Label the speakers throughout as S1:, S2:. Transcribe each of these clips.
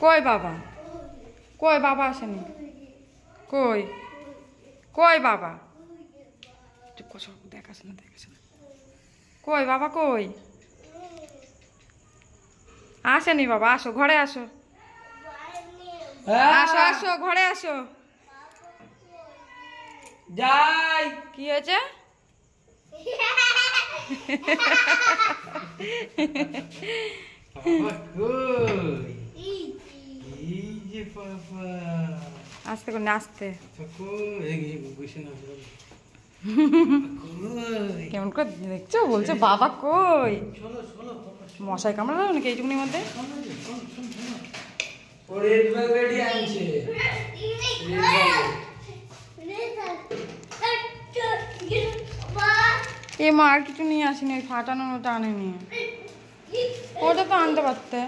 S1: কই বাবা? কই বাবা আসেনি? কই কই বাবা? চুপ করো, দেখাস না দেখাস না। কই বাবা কই? আসেনি বাবা, আসো ঘরে আসো। আসো আসো ঘরে আসো।
S2: যাই।
S1: কি হয়েছে? আস্তে করে আস্তে। কেমন করে দেখছো? বলছে বাবা কই? মশাই কামড়ালো নাকি এইটুকুনির মধ্যে? এ মা আর কিছু নিয়ে আসিনি, ওই ফাটানোটা আনেনি। ওটা তো আনতে পারতে।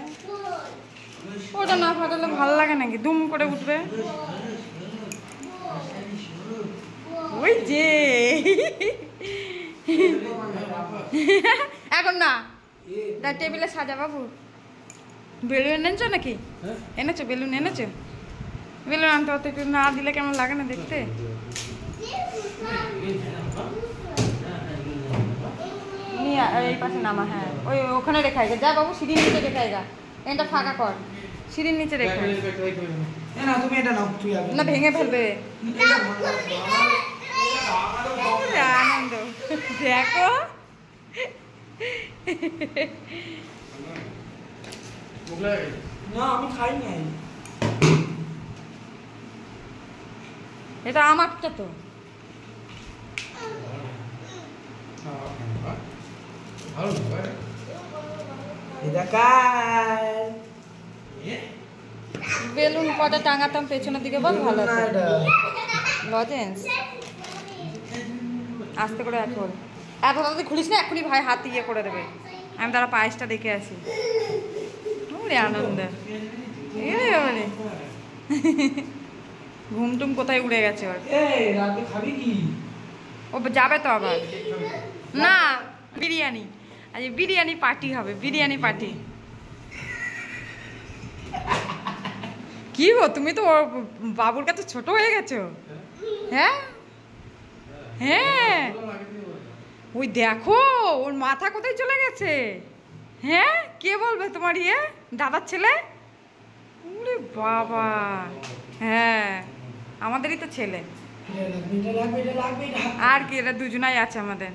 S1: ওটা না ফাটালে ভালো লাগে নাকি? দুম করে উঠবে। ওই যে এখন না টেবিলে সাজা বাবু। বেলুন এনেছো নাকি? এনেছো বেলুন এনেছো? বেলুন আনতে হতো, একটু না দিলে কেমন লাগে না দেখতে? এই পাশে নামা। হ্যাঁ ওই ওখানে রেখাইগা যা বাবু, সিঁড়ির নিচে রেখাইগা। এটা ফাঁকা কর, সিঁড়ির নিচে রেখে। না ভেঙে ফেলবে। আনন্দ দেখো।
S2: না আমি খাইনি।
S1: এটা আমারটা তো। বেলুন কটা টাঙাতাম পেছনের দিকে, বল ভালো হতো। লজেন্স আস্তে করে এখন এত তাড়াতাড়ি খুলিস না, এক্ষুনি ভাই হাত ইয়ে করে দেবে। আমি তারা পায়েসটা দেখে আসি। আনন্দ ঘুমটুম কোথায় উড়ে গেছে ওর। ও যাবে তো আবার। না বিরিয়ানি, আজ বিরিয়ানি পার্টি হবে, বিরিয়ানি পার্টি। কি গো তুমি তো ওর বাবুর কাছে ছোট হয়ে গেছো। হ্যাঁ হ্যাঁ ওই দেখো ওর মাথা কোথায় চলে গেছে। হ্যাঁ কে বলবে তোমার ইয়ে দাদার ছেলে? ওরে বাবা, হ্যাঁ আমাদেরই তো ছেলে। আর কি, এরা দুজনাই আছে আমাদের।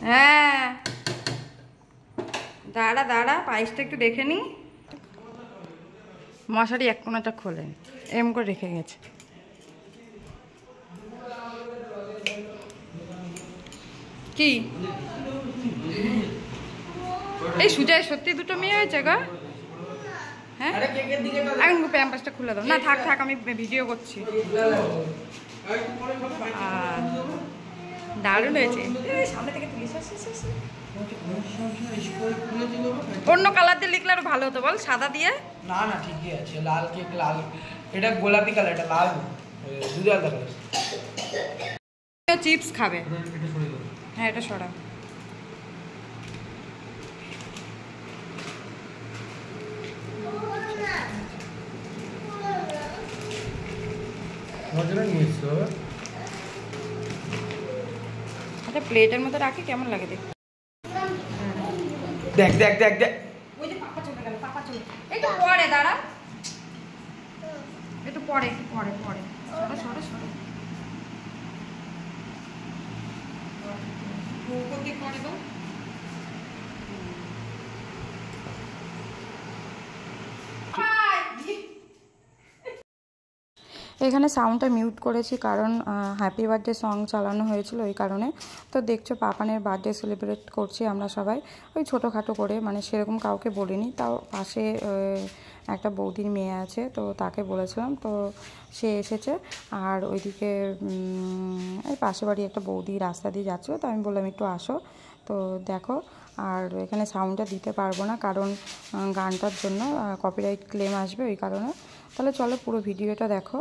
S1: হ্যাঁ দাঁড়া দাঁড়া, পায়েসটা একটু দেখে নি। মশারি এক কোনাটা খোলেন, এম করে রেখে গেছে। কি এই সুজয় সত্যি দুটো মেয়ে হয়েছে গা? হ্যাঁ এখন প্যাম্পাসটা খুলে দাও না। থাক থাক আমি ভিডিও করছি। দারুণ হয়েছে। সামনে থেকে তুলিস। অন্য কালার দিয়ে লিখলে আরো ভালো হতো বল, সাদা দিয়ে।
S2: না না ঠিকই আছে, লাল কেক লাল, এটা গোলাপি কালার, এটা লাল দুধ আলাদা কালার।
S1: চিপস খাবে। হ্যাঁ এটা সরা। আচ্ছা প্লেটের মধ্যে রাখি কেমন লাগে দেখ।
S2: দেখ দেখ দেখ দেখ
S1: ওই যে পাপা চলে গেল, পাপা চলে। একটু পরে দাঁড়া, একটু পরে একটু পরে পরে সরে সরে সরে পরে দাও। এখানে সাউন্ডটা মিউট করেছি কারণ হ্যাপি বার্থডে সং চালানো হয়েছিল ওই কারণে। তো দেখছো পাপানের বার্থডে সেলিব্রেট করছি আমরা সবাই ওই ছোটোখাটো করে, মানে সেরকম কাউকে বলিনি, তাও পাশে একটা বৌদির মেয়ে আছে তো তাকে বলেছিলাম, তো সে এসেছে। আর ওইদিকে এই পাশে বাড়ি একটা বৌদি রাস্তা দিয়ে যাচ্ছিলো, তো আমি বললাম একটু আসো। তো দেখো, আর এখানে সাউন্ডটা দিতে পারবো না কারণ গানটার জন্য কপিরাইট ক্লেম আসবে ওই কারণে। তাহলে চলো পুরো ভিডিওটা দেখো।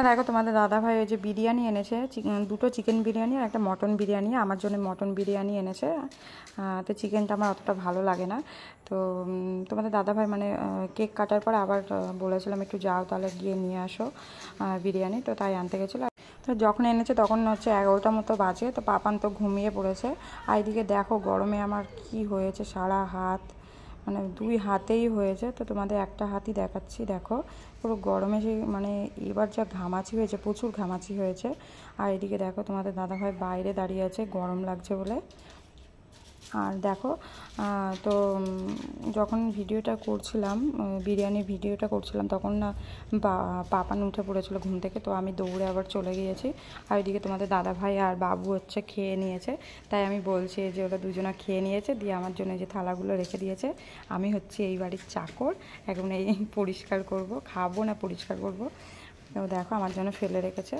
S1: দেখো তোমাদের দাদাভাই ওই যে বিরিয়ানি এনেছে, দুটো চিকেন বিরিয়ানি আর একটা মটন বিরিয়ানি, আমার জন্য মটন বিরিয়ানি এনেছে। তো চিকেনটা আমার অতটা ভালো লাগে না। তো তোমাদের দাদাভাই মানে কেক কাটার পর আবার বলেছিলাম একটু যাও তাহলে গিয়ে নিয়ে আসো বিরিয়ানি, তো তাই আনতে গেছিলো। তো যখন এনেছে তখন হচ্ছে 11টার মতো বাজে, তো পাপান তো ঘুমিয়ে পড়েছে। আর এদিকে দেখো গরমে আমার কি হয়েছে, সারা হাত মানে দুই হাতেই হয়েছে। তো তোমাদের একটা হাতই দেখাচ্ছি, দেখো পুরো গরমে সেই মানে এবার যা ঘামাচি হয়েছে, প্রচুর ঘামাচি হয়েছে। আর এদিকে দেখো তোমাদের দাদাভাই বাইরে দাঁড়িয়ে আছে গরম লাগছে বলে। আর দেখো তো যখন ভিডিওটা করছিলাম, বিরিয়ানির ভিডিওটা করছিলাম, তখন না পাপান উঠে পড়েছিল ঘুম থেকে, তো আমি দৌড়ে আবার চলে গিয়েছি। আর ওইদিকে তোমাদের দাদাভাই আর বাবু হচ্ছে খেয়ে নিয়েছে, তাই আমি বলছি যে ওরা দুজনা খেয়ে নিয়েছে, দিয়ে আমার জন্য যে থালাগুলো রেখে দিয়েছে। আমি হচ্ছে এই বাড়ির চাকর, এখন এই পরিষ্কার করব, খাবো না পরিষ্কার করব। তো দেখো আমার জন্য ফেলে রেখেছে।